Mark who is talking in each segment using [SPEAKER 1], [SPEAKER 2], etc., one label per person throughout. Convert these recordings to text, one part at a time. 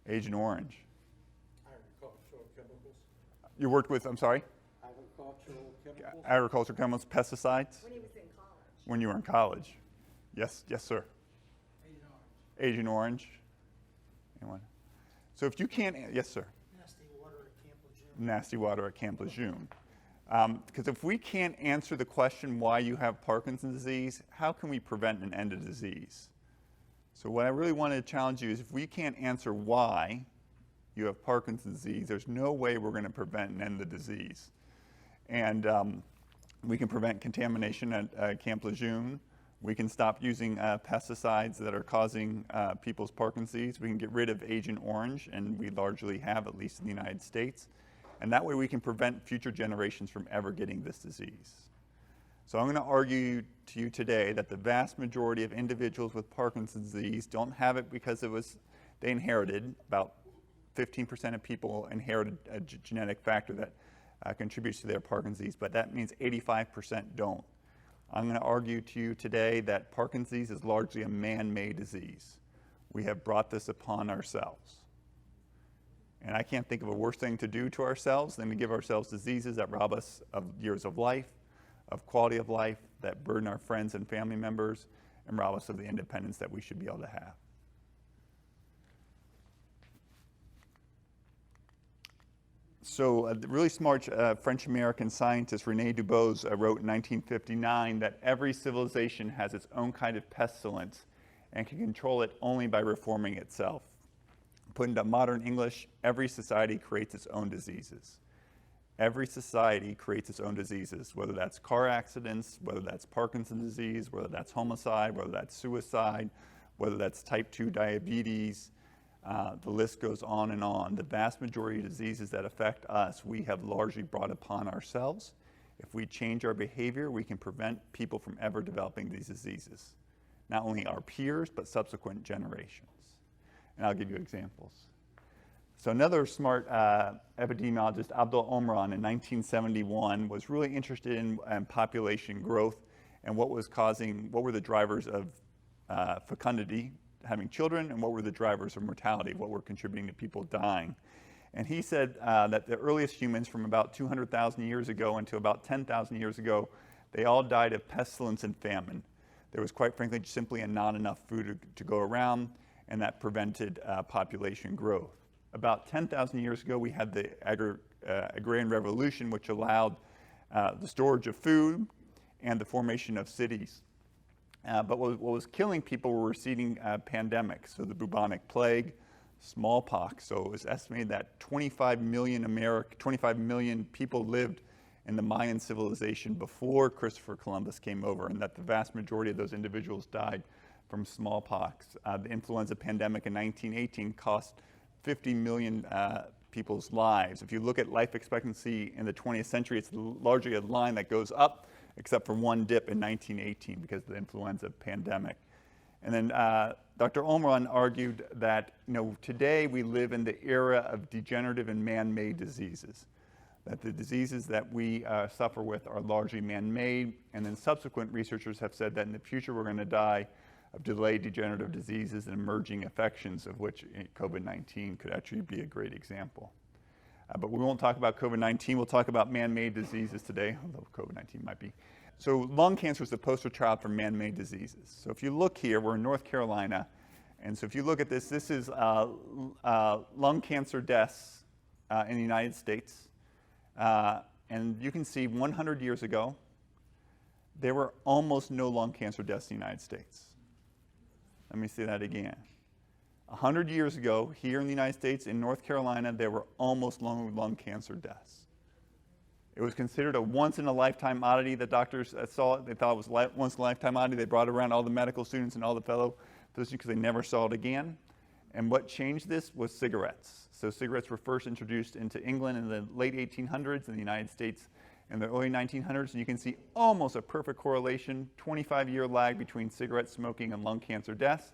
[SPEAKER 1] Agent Orange.
[SPEAKER 2] Agricultural chemicals.
[SPEAKER 1] You worked with, I'm sorry?
[SPEAKER 2] Agricultural chemicals.
[SPEAKER 1] Agricultural chemicals, pesticides?
[SPEAKER 3] When he was in college.
[SPEAKER 1] When you were in college. Yes, yes, sir.
[SPEAKER 4] Agent Orange.
[SPEAKER 1] Agent Orange. Anyone? So if you can't, yes, sir.
[SPEAKER 4] Nasty water at Camp Lejeune.
[SPEAKER 1] Nasty water at Camp Lejeune. Because if we can't answer the question why you have Parkinson's disease, how can we prevent and end a disease? So what I really want to challenge you is if we can't answer why you have Parkinson's disease, there's no way we're going to prevent and end the disease. And we can prevent contamination at Camp Lejeune. We can stop using pesticides that are causing people's Parkinson's disease. We can get rid of Agent Orange, and we largely have, at least in the United States. And that way we can prevent future generations from ever getting this disease. So I'm going to argue to you today that the vast majority of individuals with Parkinson's disease don't have it because they inherited. About 15% of people inherited a genetic factor that contributes to their Parkinson's disease, but that means 85% don't. I'm going to argue to you today that Parkinson's disease is largely a man-made disease. We have brought this upon ourselves. And I can't think of a worse thing to do to ourselves than to give ourselves diseases that rob us of years of life, of quality of life, that burden our friends and family members, and rob us of the independence that we should be able to have. So a really smart French-American scientist, René Dubos, wrote in 1959 that every civilization has its own kind of pestilence and can control it only by reforming itself. Put into modern English, every society creates its own diseases. Every society creates its own diseases, whether that's car accidents, whether that's Parkinson's disease, whether that's homicide, whether that's suicide, whether that's type 2 diabetes. The list goes on and on. The vast majority of diseases that affect us, we have largely brought upon ourselves. If we change our behavior, we can prevent people from ever developing these diseases. Not only our peers, but subsequent generations. And I'll give you examples. So another smart epidemiologist, Abdul Omron, in 1971, was really interested in population growth and what were the drivers of fecundity, having children, and what were the drivers of mortality, what were contributing to people dying. And he said that the earliest humans from about 200,000 years ago until about 10,000 years ago, they all died of pestilence and famine. There was, quite frankly, simply not enough food to go around, and that prevented population growth. About 10,000 years ago, we had the agrarian revolution, which allowed the storage of food and the formation of cities. But what was killing people were receding pandemics, so the bubonic plague, smallpox. So it was estimated that 25 million people lived in the Mayan civilization before Christopher Columbus came over, and that the vast majority of those individuals died from smallpox. The influenza pandemic in 1918 cost 50 million people's lives. If you look at life expectancy in the 20th century, it's largely a line that goes up, except for one dip in 1918 because of the influenza pandemic. And then Dr. Omron argued that today we live in the era of degenerative and man-made diseases, that the diseases that we suffer with are largely man-made, and then subsequent researchers have said that in the future we're going to die of delayed degenerative diseases and emerging infections, of which COVID-19 could actually be a great example. But we won't talk about COVID-19, we'll talk about man-made diseases today, although COVID-19 might be. So lung cancer is the poster child for man-made diseases. So if you look here, we're in North Carolina, and so if you look at this, this is lung cancer deaths in the United States. And you can see 100 years ago, there were almost no lung cancer deaths in the United States. Let me say that again. 100 years ago, here in the United States, in North Carolina, there were almost lung cancer deaths. It was considered a once-in-a-lifetime oddity. The doctors saw it. They thought it was once-in-a-lifetime oddity. They brought around all the medical students and all the fellow physicians because they never saw it again. And what changed this was cigarettes. So cigarettes were first introduced into England in the late 1800s, in the United States in the early 1900s. And you can see almost a perfect correlation, 25-year lag between cigarette smoking and lung cancer deaths.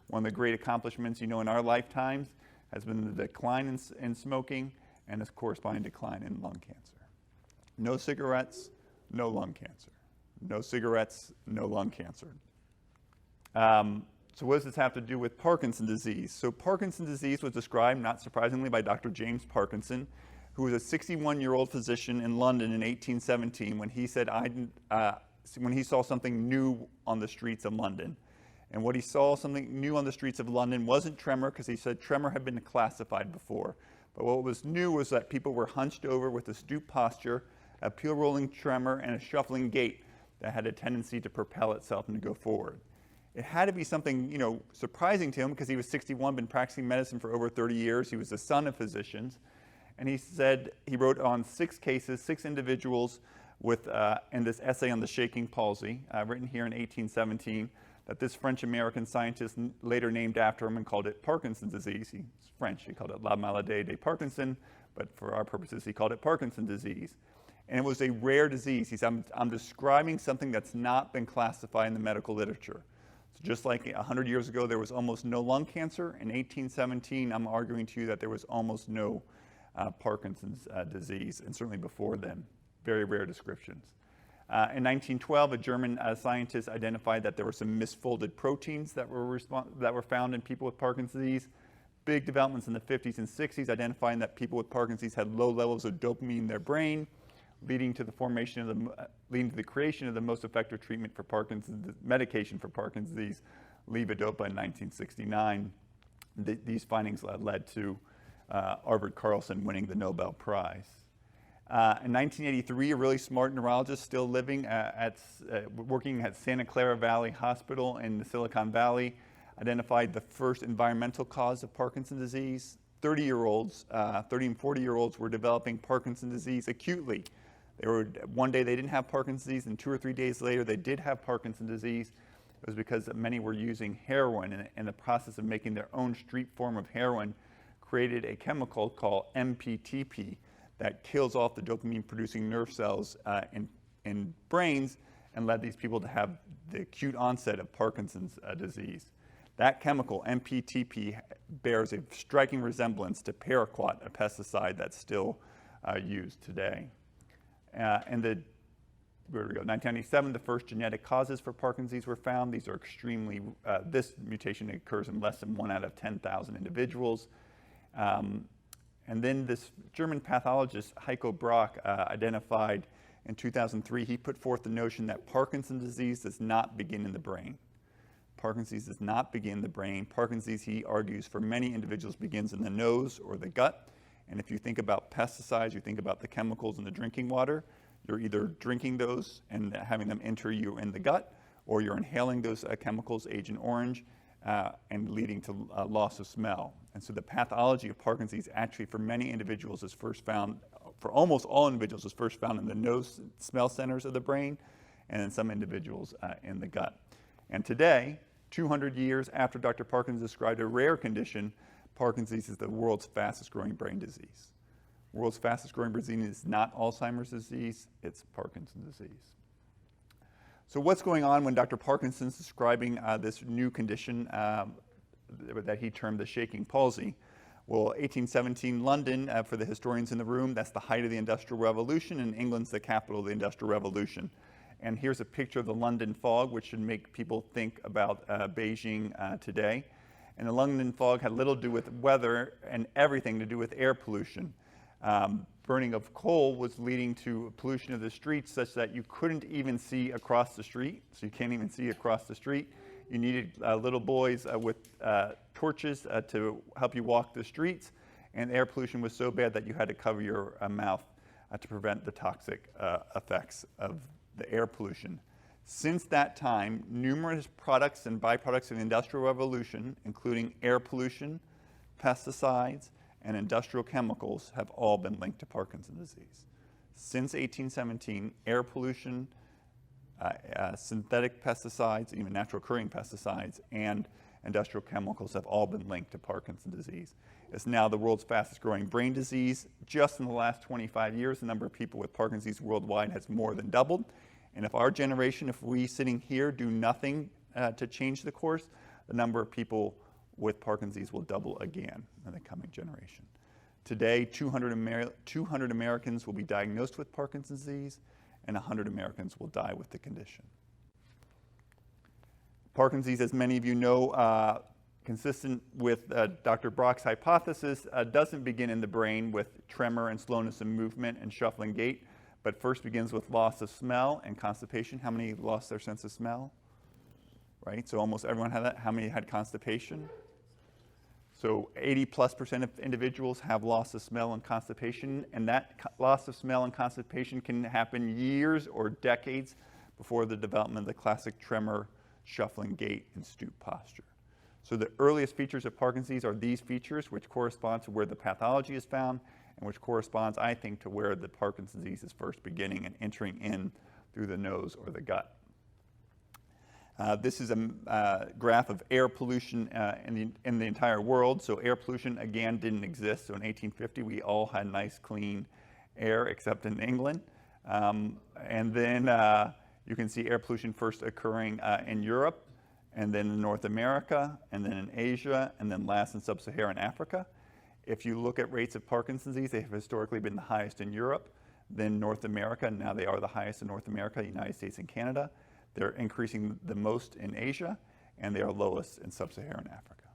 [SPEAKER 1] One of the great accomplishments in our lifetimes has been the decline in smoking and its corresponding decline in lung cancer. No cigarettes, no lung cancer. No cigarettes, no lung cancer. So what does this have to do with Parkinson's disease? So Parkinson's disease was described, not surprisingly, by Dr. James Parkinson, who was a 61-year-old physician in London in 1817 when he said when he saw something new on the streets of London. And what he saw, something new on the streets of London, wasn't tremor, because he said tremor had been classified before. But what was new was that people were hunched over with a stooped posture, a peel-rolling tremor, and a shuffling gait that had a tendency to propel itself and to go forward. It had to be something, surprising to him, because he was 61, been practicing medicine for over 30 years. He was the son of physicians. And he said he wrote on 6 cases, 6 individuals with, in this essay on the shaking palsy, written here in 1817, that this French-American scientist later named after him and called it Parkinson's disease. He's French, he called it La Maladie de Parkinson, but for our purposes, he called it Parkinson's disease. And it was a rare disease. He said, I'm describing something that's not been classified in the medical literature. So just like 100 years ago, there was almost no lung cancer, in 1817, I'm arguing to you that there was almost no Parkinson's disease, and certainly before then. Very rare descriptions. In 1912, a German scientist identified that there were some misfolded proteins that were found in people with Parkinson's disease. Big developments in the 50s and 60s identifying that people with Parkinson's disease had low levels of dopamine in their brain, leading to the creation of the most effective treatment for Parkinson's medication for Parkinson's disease, levodopa, in 1969. These findings led to Arvid Carlsson winning the Nobel Prize. In 1983, a really smart neurologist still living working at Santa Clara Valley Hospital in the Silicon Valley identified the first environmental cause of Parkinson's disease. 30 and 40-year-olds were developing Parkinson's disease acutely. One day they didn't have Parkinson's disease, and 2 or 3 days later they did have Parkinson's disease. It was because many were using heroin, and the process of making their own street form of heroin created a chemical called MPTP that kills off the dopamine-producing nerve cells in brains and led these people to have the acute onset of Parkinson's disease. That chemical, MPTP, bears a striking resemblance to Paraquat, a pesticide that's still used today. Where we go? 1997, the first genetic causes for Parkinson's disease were found. These are extremely, this mutation occurs in less than 1 out of 10,000 individuals. And then this German pathologist, Heiko Brack, identified in 2003, he put forth the notion that Parkinson's disease does not begin in the brain. Parkinson's disease does not begin in the brain. Parkinson's disease, he argues, for many individuals begins in the nose or the gut. And if you think about pesticides, you think about the chemicals in the drinking water, you're either drinking those and having them enter you in the gut, or you're inhaling those chemicals, Agent Orange, and leading to loss of smell. And so the pathology of Parkinson's disease actually for many individuals is first found, for almost all individuals, is first found in the nose smell centers of the brain, and in some individuals in the gut. And today, 200 years after Dr. Parkinson described a rare condition, Parkinson's disease is the world's fastest growing brain disease. World's fastest growing brain disease is not Alzheimer's disease, it's Parkinson's disease. So what's going on when Dr. Parkinson's describing this new condition that he termed the shaking palsy? Well, 1817 London, for the historians in the room, that's the height of the Industrial Revolution, and England's the capital of the Industrial Revolution. And here's a picture of the London fog, which should make people think about Beijing today. And the London fog had little to do with weather and everything to do with air pollution. Burning of coal was leading to pollution of the streets such that you couldn't even see across the street. So you can't even see across the street. You needed little boys with torches to help you walk the streets. And air pollution was so bad that you had to cover your mouth to prevent the toxic effects of the air pollution. Since that time, numerous products and byproducts of the Industrial Revolution, including air pollution, pesticides, and industrial chemicals, have all been linked to Parkinson's disease. Since 1817, air pollution, synthetic pesticides, even natural occurring pesticides, and industrial chemicals have all been linked to Parkinson's disease. It's now the world's fastest growing brain disease. Just in the last 25 years, the number of people with Parkinson's disease worldwide has more than doubled. And if our generation, if we sitting here do nothing to change the course, the number of people with Parkinson's disease will double again in the coming generation. Today, 200 Americans will be diagnosed with Parkinson's disease, and 100 Americans will die with the condition. Parkinson's disease, as many of you know, consistent with Dr. Brock's hypothesis, doesn't begin in the brain with tremor and slowness of movement and shuffling gait, but first begins with loss of smell and constipation. How many lost their sense of smell? Right, so almost everyone had that. How many had constipation? So 80+% of individuals have loss of smell and constipation, and that loss of smell and constipation can happen years or decades before the development of the classic tremor, shuffling gait, and stoop posture. So the earliest features of Parkinson's disease are these features, which correspond to where the pathology is found, and which corresponds, I think, to where the Parkinson's disease is first beginning and entering in through the nose or the gut. This is a graph of air pollution in the entire world. So air pollution, again, didn't exist. So in 1850, we all had nice, clean air, except in England. And then you can see air pollution first occurring in Europe, and then in North America, and then in Asia, and then last in sub-Saharan Africa. If you look at rates of Parkinson's disease, they have historically been the highest in Europe, then North America. Now they are the highest in North America, the United States, and Canada. They're increasing the most in Asia, and they are lowest in sub-Saharan Africa.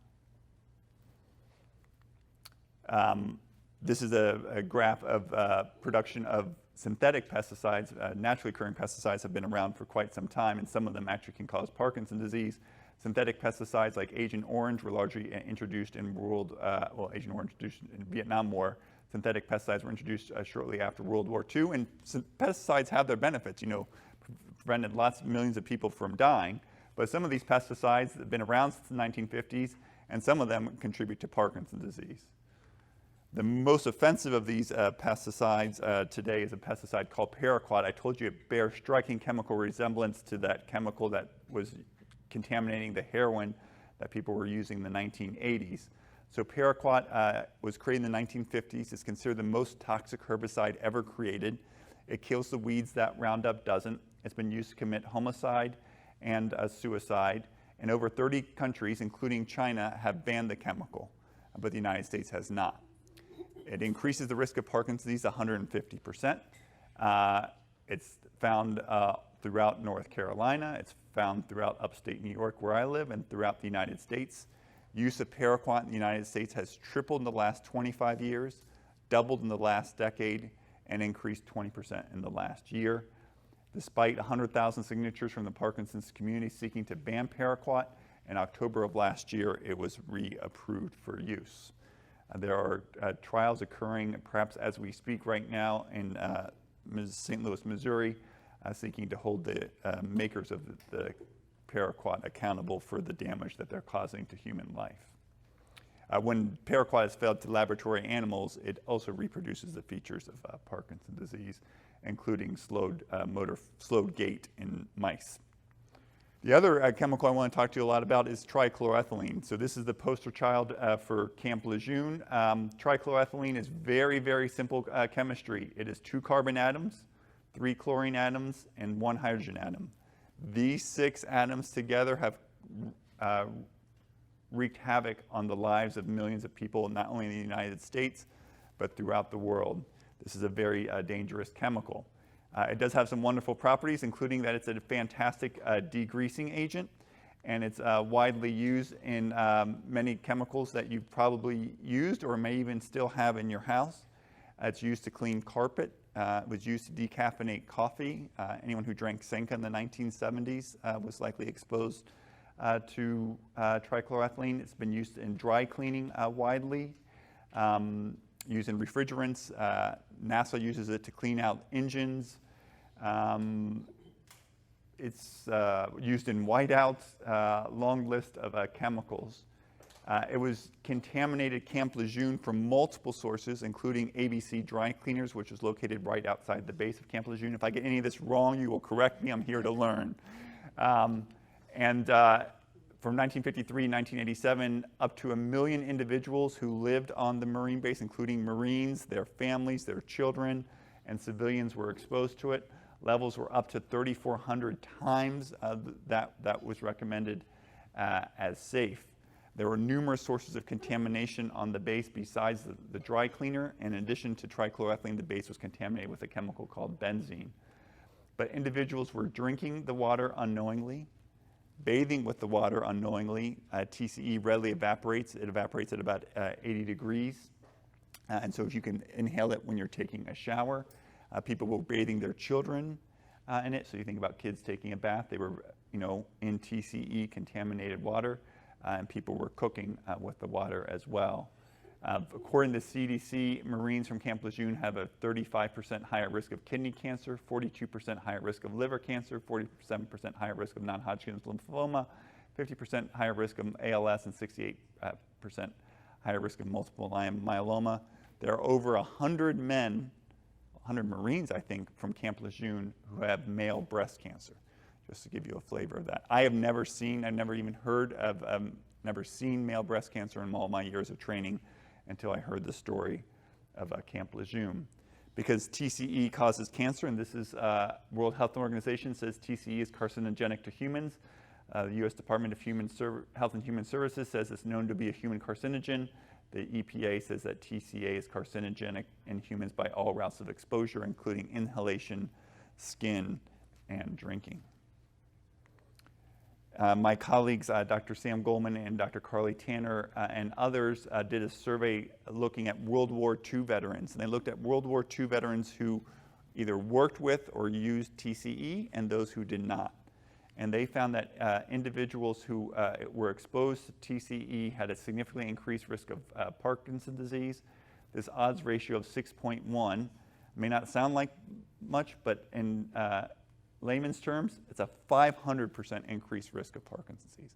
[SPEAKER 1] This is a graph of production of synthetic pesticides. Naturally occurring pesticides have been around for quite some time, and some of them actually can cause Parkinson's disease. Synthetic pesticides like Agent Orange were largely introduced in Agent Orange introduced in Vietnam War. Synthetic pesticides were introduced shortly after World War II, and pesticides have their benefits. You know, prevented lots of millions of people from dying, but some of these pesticides have been around since the 1950s, and some of them contribute to Parkinson's disease. The most offensive of these pesticides today is a pesticide called Paraquat. I told you it bears striking chemical resemblance to that chemical that was contaminating the heroin that people were using in the 1980s. So Paraquat was created in the 1950s. It's considered the most toxic herbicide ever created. It kills the weeds that Roundup doesn't. It's been used to commit homicide and suicide. And over 30 countries, including China, have banned the chemical, but the United States has not. It increases the risk of Parkinson's disease 150%. It's found throughout North Carolina. It's found throughout upstate New York, where I live, and throughout the United States. Use of Paraquat in the United States has tripled in the last 25 years, doubled in the last decade, and increased 20% in the last year. Despite 100,000 signatures from the Parkinson's community seeking to ban Paraquat, in October of last year, it was reapproved for use. There are trials occurring, perhaps as we speak right now, in St. Louis, Missouri, seeking to hold the makers of the Paraquat accountable for the damage that they're causing to human life. When Paraquat has failed to laboratory animals, it also reproduces the features of Parkinson's disease, including slowed gait in mice. The other chemical I want to talk to you a lot about is trichloroethylene. So this is the poster child for Camp Lejeune. Trichloroethylene is very, very simple chemistry. It is 2 carbon atoms, 3 chlorine atoms, and 1 hydrogen atom. These 6 atoms together have wreaked havoc on the lives of millions of people, not only in the United States, but throughout the world. This is a very dangerous chemical. It does have some wonderful properties, including that it's a fantastic degreasing agent, and it's widely used in many chemicals that you've probably used or may even still have in your house. It's used to clean carpet. It was used to decaffeinate coffee. Anyone who drank Senka in the 1970s was likely exposed to trichloroethylene. It's been used in dry cleaning widely, used in refrigerants. NASA uses it to clean out engines. It's used in whiteouts, long list of chemicals. It was contaminated at Camp Lejeune from multiple sources, including ABC Dry Cleaners, which is located right outside the base of Camp Lejeune. If I get any of this wrong, you will correct me. I'm here to learn. From 1953 and 1987, up to 1 million individuals who lived on the Marine base, including Marines, their families, their children, and civilians were exposed to it. Levels were up to 3,400 times that was recommended as safe. There were numerous sources of contamination on the base besides the dry cleaner. In addition to trichloroethylene, the base was contaminated with a chemical called benzene. But individuals were drinking the water unknowingly. bathing with the water unknowingly. TCE readily evaporates. It evaporates at about 80 degrees. And so if you can inhale it when you're taking a shower, people were bathing their children in it. So you think about kids taking a bath, they were, in TCE contaminated water, and people were cooking with the water as well. According to CDC, Marines from Camp Lejeune have a 35% higher risk of kidney cancer, 42% higher risk of liver cancer, 47% higher risk of non-Hodgkin's lymphoma, 50% higher risk of ALS, and 68% higher risk of multiple myeloma. There are over 100 Marines, I think, from Camp Lejeune who have male breast cancer, just to give you a flavor of that. I've never even heard of, never seen male breast cancer in all my years of training until I heard the story of Camp Lejeune. Because TCE causes cancer, and this is World Health Organization says TCE is carcinogenic to humans. The U.S. Department of Health and Human Services says it's known to be a human carcinogen. The EPA says that TCA is carcinogenic in humans by all routes of exposure, including inhalation, skin, and drinking. My colleagues, Dr. Sam Goldman and Dr. Carly Tanner and others did a survey looking at World War II veterans. And they looked at World War II veterans who either worked with or used TCE and those who did not. And they found that individuals who were exposed to TCE had a significantly increased risk of Parkinson's disease. This odds ratio of 6.1 may not sound like much, but in layman's terms, it's a 500% increased risk of Parkinson's disease.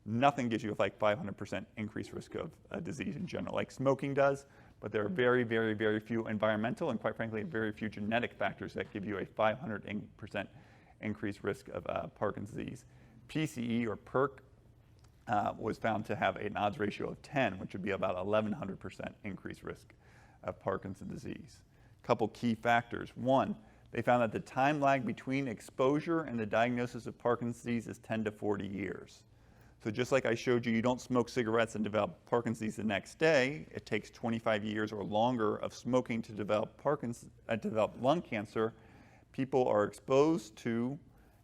[SPEAKER 1] Nothing gives you a 500% increased risk of a disease in general, like smoking does, but there are very, very, very few environmental and, quite frankly, very few genetic factors that give you a 500% increased risk of Parkinson's disease. PCE, or PERC, was found to have an odds ratio of 10, which would be about 1,100% increased risk of Parkinson's disease. A couple key factors. One, they found that the time lag between exposure and the diagnosis of Parkinson's disease is 10 to 40 years. So just like I showed you, you don't smoke cigarettes and develop Parkinson's disease the next day. It takes 25 years or longer of smoking to develop lung cancer. People are exposed to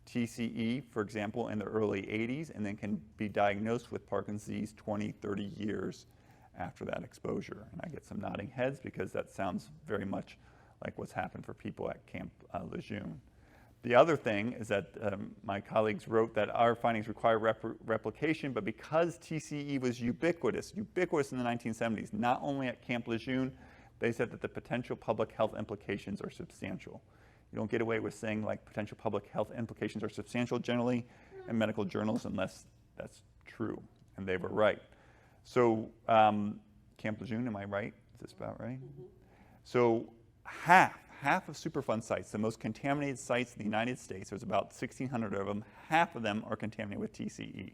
[SPEAKER 1] TCE, for example, in the early 80s, and then can be diagnosed with Parkinson's disease 20, 30 years after that exposure. And I get some nodding heads because that sounds very much like what's happened for people at Camp Lejeune. The other thing is that my colleagues wrote that our findings require replication, but because TCE was ubiquitous in the 1970s, not only at Camp Lejeune, they said that the potential public health implications are substantial. You don't get away with saying like potential public health implications are substantial generally in medical journals unless that's true, and they were right. So Camp Lejeune, am I right? Is this about right? Mm-hmm. So half of Superfund sites, the most contaminated sites in the United States, there's about 1,600 of them, half of them are contaminated with TCE.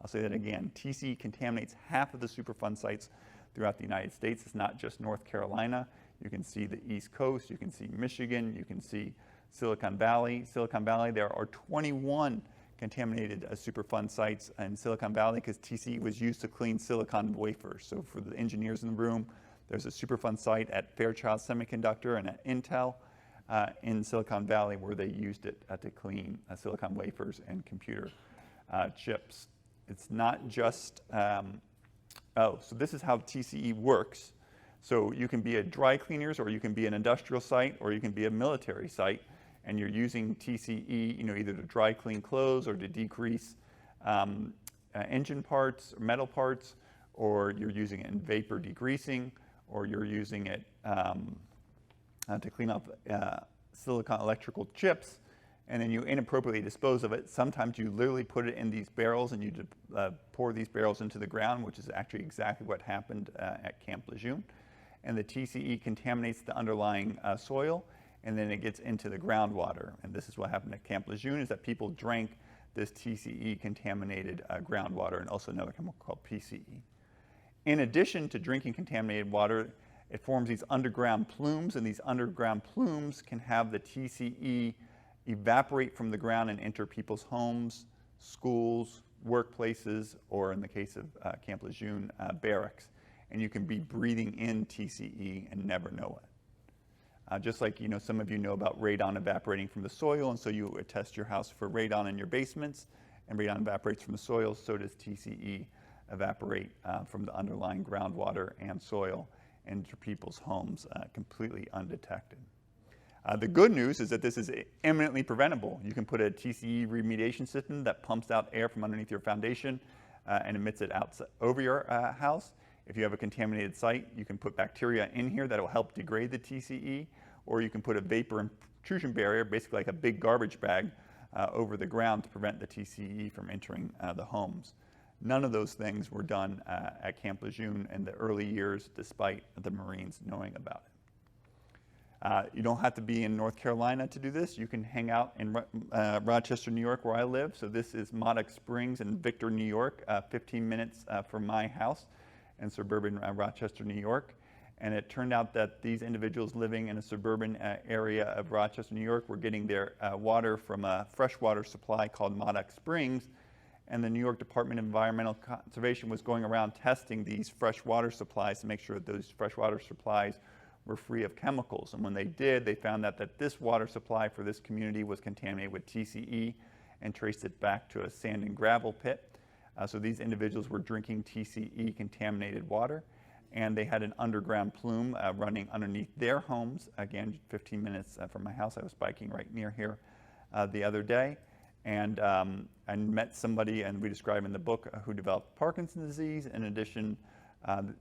[SPEAKER 1] I'll say that again. TCE contaminates half of the Superfund sites throughout the United States. It's not just North Carolina. You can see the East Coast, you can see Michigan, you can see Silicon Valley. Silicon Valley, there are 21 contaminated Superfund sites in Silicon Valley because TCE was used to clean silicon wafers. So for the engineers in the room, there's a Superfund site at Fairchild Semiconductor and at Intel in Silicon Valley where they used it to clean silicon wafers and computer chips. It's not just, so this is how TCE works. So you can be a dry cleaners, or you can be an industrial site, or you can be a military site, and you're using TCE, either to dry clean clothes or to decrease engine parts, or metal parts, or you're using it in vapor degreasing, or you're using it to clean up silicon electrical chips, and then you inappropriately dispose of it. Sometimes you literally put it in these barrels and you pour these barrels into the ground, which is actually exactly what happened at Camp Lejeune. And the TCE contaminates the underlying soil, and then it gets into the groundwater. And this is what happened at Camp Lejeune, is that people drank this TCE contaminated groundwater, and also another chemical called PCE. In addition to drinking contaminated water, it forms these underground plumes, and these underground plumes can have the TCE evaporate from the ground and enter people's homes, schools, workplaces, or in the case of Camp Lejeune, barracks. And you can be breathing in TCE and never know it. Just like some of you know about radon evaporating from the soil, and so you would test your house for radon in your basements, and radon evaporates from the soil, so does TCE evaporate from the underlying groundwater and soil into people's homes completely undetected. The good news is that this is eminently preventable. You can put a TCE remediation system that pumps out air from underneath your foundation and emits it out over your house. If you have a contaminated site, you can put bacteria in here that will help degrade the TCE, or you can put a vapor intrusion barrier, basically like a big garbage bag, over the ground to prevent the TCE from entering the homes. None of those things were done at Camp Lejeune in the early years, despite the Marines knowing about it. You don't have to be in North Carolina to do this. You can hang out in Rochester, New York, where I live. So this is Monroe Springs in Victor, New York, 15 minutes from my house in suburban Rochester, New York. And it turned out that these individuals living in a suburban area of Rochester, New York, were getting their water from a freshwater supply called Monroe Springs. And the New York Department of Environmental Conservation was going around testing these freshwater supplies to make sure that those freshwater supplies were free of chemicals. And when they did, they found that this water supply for this community was contaminated with TCE and traced it back to a sand and gravel pit. So these individuals were drinking TCE contaminated water, and they had an underground plume running underneath their homes. Again, 15 minutes from my house. I was biking right near here the other day. And I met somebody, and we describe in the book, who developed Parkinson's disease. In addition, the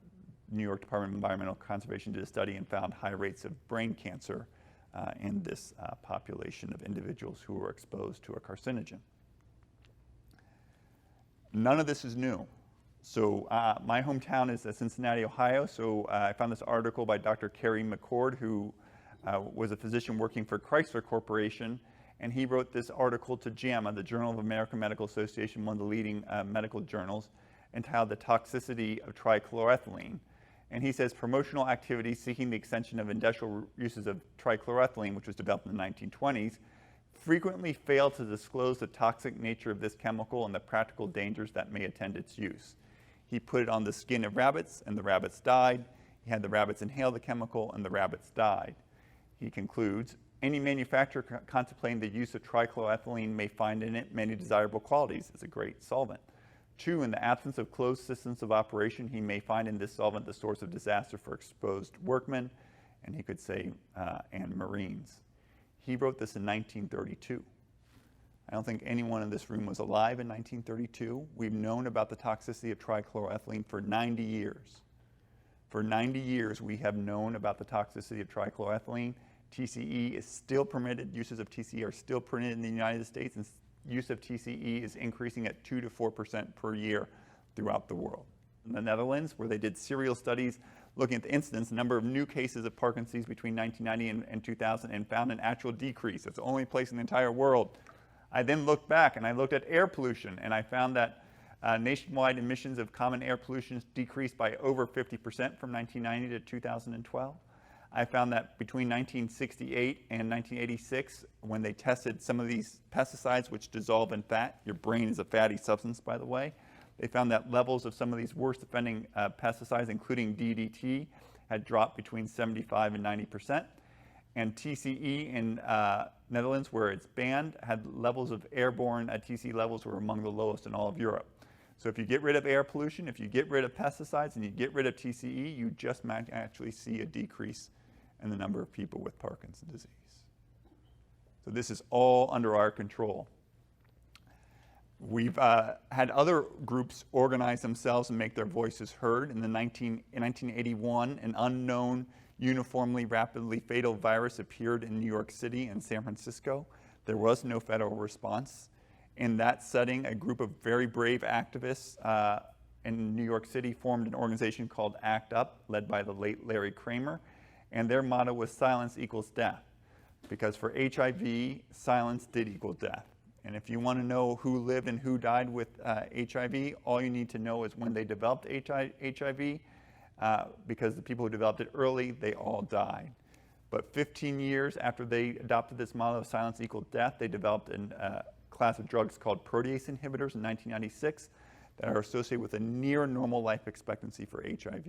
[SPEAKER 1] New York Department of Environmental Conservation did a study and found high rates of brain cancer in this population of individuals who were exposed to a carcinogen. None of this is new. So my hometown is Cincinnati, Ohio. So I found this article by Dr. Kerry McCord, who was a physician working for Chrysler Corporation. And he wrote this article to JAMA, the Journal of American Medical Association, one of the leading medical journals, entitled The Toxicity of Trichloroethylene. And he says promotional activities seeking the extension of industrial uses of trichloroethylene, which was developed in the 1920s, frequently fail to disclose the toxic nature of this chemical and the practical dangers that may attend its use. He put it on the skin of rabbits, and the rabbits died. He had the rabbits inhale the chemical, and the rabbits died. He concludes, any manufacturer contemplating the use of trichloroethylene may find in it many desirable qualities. It's a great solvent. 2, in the absence of closed systems of operation, he may find in this solvent the source of disaster for exposed workmen, and he could say, and Marines. He wrote this in 1932. I don't think anyone in this room was alive in 1932. We've known about the toxicity of trichloroethylene for 90 years. For 90 years, we have known about the toxicity of trichloroethylene. TCE is still permitted. Uses of TCE are still permitted in the United States, and use of TCE is increasing at 2 to 4% per year throughout the world. In the Netherlands, where they did serial studies looking at the incidence, number of new cases of Parkinson's between 1990 and 2000, and found an actual decrease. It's the only place in the entire world. I then looked back and I looked at air pollution, and I found that nationwide emissions of common air pollution decreased by over 50% from 1990 to 2012. I found that between 1968 and 1986, when they tested some of these pesticides which dissolve in fat — your brain is a fatty substance, by the way — they found that levels of some of these worst offending pesticides, including DDT, had dropped between 75 and 90%. And TCE in Netherlands, where it's banned, had levels of airborne TCE levels were among the lowest in all of Europe. So if you get rid of air pollution, if you get rid of pesticides, and you get rid of TCE, you just might actually see a decrease in the number of people with Parkinson's disease. So this is all under our control. We've had other groups organize themselves and make their voices heard. In 1981, an unknown, uniformly rapidly fatal virus appeared in New York City and San Francisco. There was no federal response. In that setting, a group of very brave activists in New York City formed an organization called ACT UP, led by the late Larry Kramer. And their motto was silence equals death, because for HIV, silence did equal death. And if you want to know who lived and who died with HIV, all you need to know is when they developed HIV, because the people who developed it early, they all died. But 15 years after they adopted this motto of silence equals death, they developed a class of drugs called protease inhibitors in 1996 that are associated with a near normal life expectancy for HIV.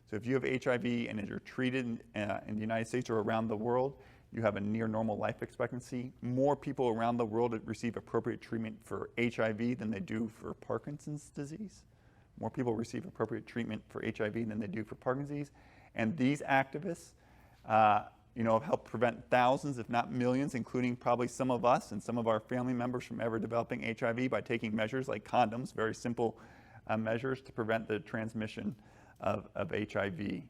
[SPEAKER 1] So if you have HIV and you're treated in the United States or around the world, you have a near normal life expectancy. More people around the world that receive appropriate treatment for HIV than they do for Parkinson's disease. More people receive appropriate treatment for HIV than they do for Parkinson's disease. And these activists, have helped prevent thousands, if not millions, including probably some of us and some of our family members from ever developing HIV by taking measures like condoms, very simple measures to prevent the transmission of HIV.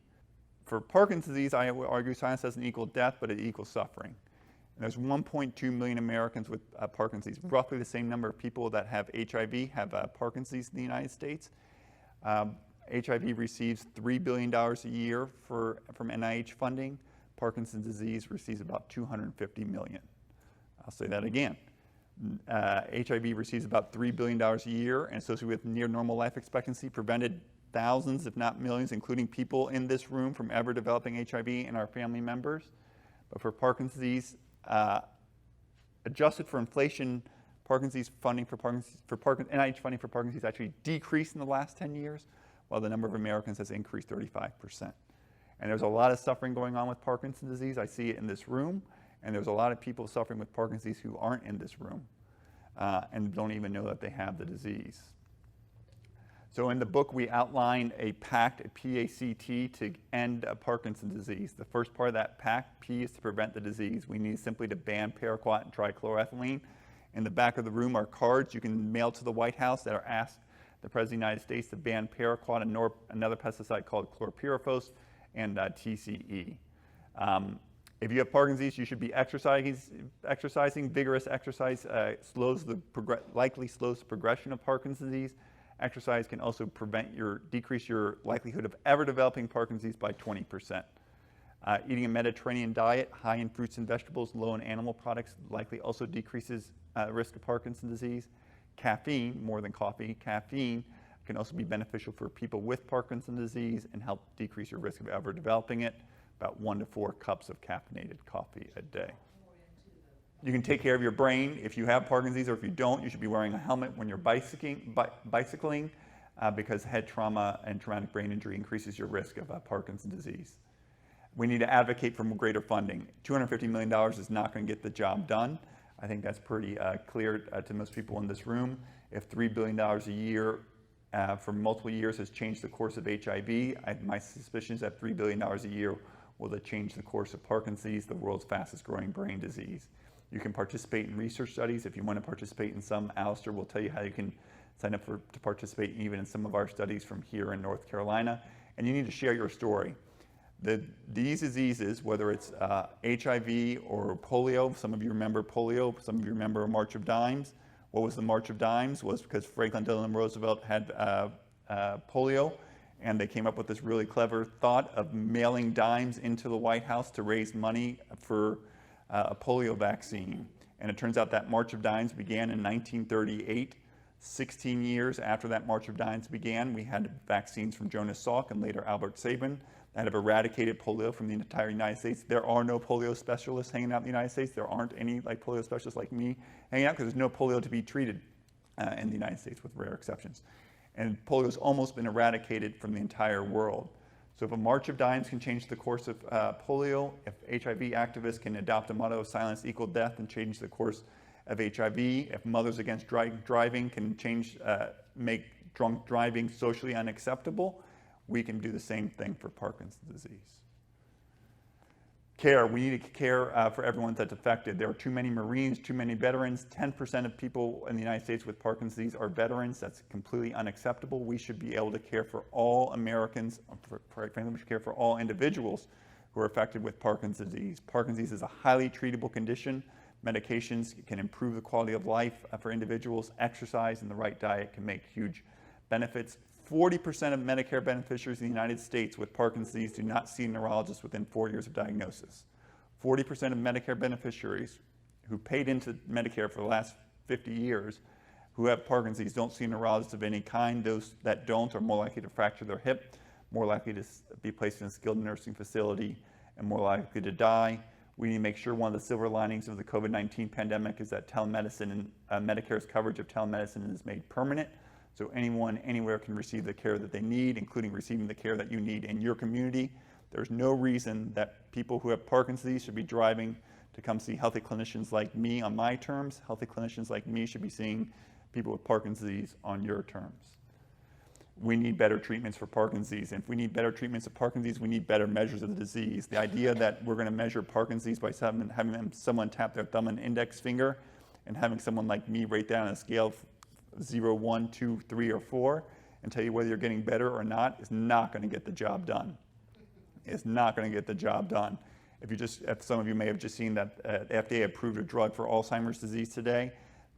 [SPEAKER 1] For Parkinson's disease, I would argue science doesn't equal death, but it equals suffering. And there's 1.2 million Americans with Parkinson's disease, roughly the same number of people that have HIV have Parkinson's disease in the United States. HIV receives $3 billion a year from NIH funding. Parkinson's disease receives about $250 million. I'll say that again. HIV receives about $3 billion a year and associated with near normal life expectancy, prevented thousands, if not millions, including people in this room, from ever developing HIV and our family members. But for Parkinson's disease, adjusted for inflation, NIH funding for Parkinson's disease actually decreased in the last 10 years, while the number of Americans has increased 35%. And there's a lot of suffering going on with Parkinson's disease. I see it in this room, and there's a lot of people suffering with Parkinson's disease who aren't in this room and don't even know that they have the disease. So in the book, we outline a pact, a PACT, to end Parkinson's disease. The first part of that pact, P, is to prevent the disease. We need simply to ban Paraquat and Trichloroethylene. In the back of the room are cards you can mail to the White House that are asked the President of the United States to ban Paraquat and another pesticide called chlorpyrifos and TCE. If you have Parkinson's disease, you should be exercising. Vigorous exercise likely slows the progression of Parkinson's disease. Exercise can also decrease your likelihood of ever developing Parkinson's disease by 20%. Eating a Mediterranean diet, high in fruits and vegetables, low in animal products, likely also decreases risk of Parkinson's disease. Caffeine, more than coffee, caffeine can also be beneficial for people with Parkinson's disease and help decrease your risk of ever developing it. About 1 to 4 cups of caffeinated coffee a day. You can take care of your brain. If you have Parkinson's disease or if you don't, you should be wearing a helmet when you're bicycling because head trauma and traumatic brain injury increases your risk of Parkinson's disease. We need to advocate for greater funding. $250 million is not going to get the job done. I think that's pretty clear to most people in this room. If $3 billion a year for multiple years has changed the course of HIV, my suspicion is that $3 billion a year will change the course of Parkinson's disease, the world's fastest growing brain disease. You can participate in research studies. If you want to participate in some, Alistair will tell you how you can sign up to participate even in some of our studies from here in North Carolina. And you need to share your story. These diseases, whether it's HIV or polio, some of you remember polio, some of you remember March of Dimes. What was the March of Dimes? Was because Franklin Delano Roosevelt had polio, and they came up with this really clever thought of mailing dimes into the White House to raise money for a polio vaccine. And it turns out that March of Dimes began in 1938. 16 years after that March of Dimes began, we had vaccines from Jonas Salk and later Albert Sabin that have eradicated polio from the entire United States. There are no polio specialists hanging out in the United States. There aren't any polio specialists like me hanging out because there's no polio to be treated in the United States with rare exceptions. And polio has almost been eradicated from the entire world. So if a March of Dimes can change the course of polio, if HIV activists can adopt a motto of silence equal death and change the course of HIV, if Mothers Against Driving can make drunk driving socially unacceptable, we can do the same thing for Parkinson's disease. Care, we need to care for everyone that's affected. There are too many Marines, too many veterans. 10% of people in the United States with Parkinson's disease are veterans. That's completely unacceptable. We should be able to care for all Americans, frankly, we should care for all individuals who are affected with Parkinson's disease. Parkinson's disease is a highly treatable condition. Medications can improve the quality of life for individuals. Exercise and the right diet can make huge benefits. 40% of Medicare beneficiaries in the United States with Parkinson's disease do not see a neurologist within 4 years of diagnosis. 40% of Medicare beneficiaries who paid into Medicare for the last 50 years who have Parkinson's disease don't see a neurologist of any kind. Those that don't are more likely to fracture their hip, more likely to be placed in a skilled nursing facility, and more likely to die. We need to make sure one of the silver linings of the COVID-19 pandemic is that telemedicine and Medicare's coverage of telemedicine is made permanent. So anyone, anywhere can receive the care that they need, including receiving the care that you need in your community. There's no reason that people who have Parkinson's disease should be driving to come see healthy clinicians like me on my terms. Healthy clinicians like me should be seeing people with Parkinson's disease on your terms. We need better treatments for Parkinson's disease. And if we need better treatments of Parkinson's disease, we need better measures of the disease. The idea that we're going to measure Parkinson's disease by having someone tap their thumb and index finger and having someone like me rate down on a scale of 0, 1, 2, 3, or 4 and tell you whether you're getting better or not is not going to get the job done. It's not going to get the job done. If some of you may have just seen that FDA approved a drug for Alzheimer's disease today,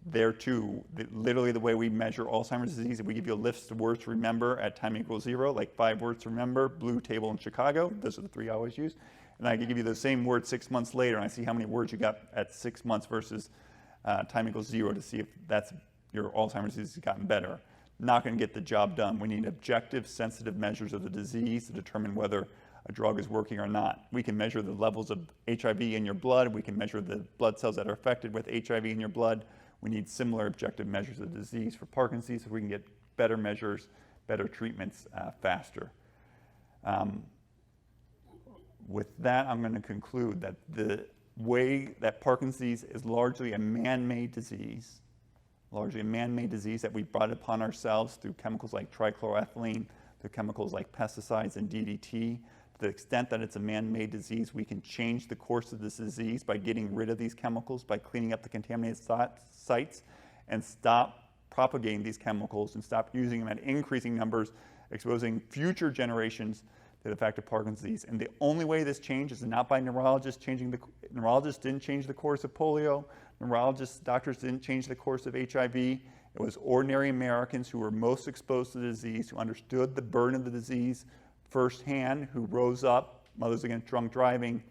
[SPEAKER 1] there too, literally the way we measure Alzheimer's disease, if we give you a list of words to remember at time equals 0, like 5 words to remember, blue table in Chicago, those are the 3 I always use, and I can give you the same word 6 months later, and I see how many words you got at 6 months versus time equals 0 to see if that's your Alzheimer's disease has gotten better. Not going to get the job done. We need objective, sensitive measures of the disease to determine whether a drug is working or not. We can measure the levels of HIV in your blood. We can measure the blood cells that are affected with HIV in your blood. We need similar objective measures of the disease for Parkinson's disease so we can get better measures, better treatments faster. With that, I'm going to conclude that the way that Parkinson's disease is largely a man-made disease, that we brought upon ourselves through chemicals like trichloroethylene, through chemicals like pesticides and DDT. To the extent that it's a man-made disease, we can change the course of this disease by getting rid of these chemicals, by cleaning up the contaminated sites, and stop propagating these chemicals and stop using them at increasing numbers, exposing future generations to the fact of Parkinson's disease. And the only way this changes is not by neurologists neurologists didn't change the course of polio, doctors didn't change the course of HIV. It was ordinary Americans who were most exposed to the disease, who understood the burden of the disease firsthand, who rose up, Mothers Against Drunk Driving,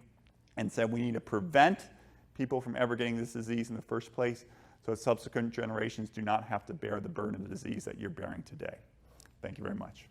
[SPEAKER 1] and said we need to prevent people from ever getting this disease in the first place so that subsequent generations do not have to bear the burden of the disease that you're bearing today. Thank you very much.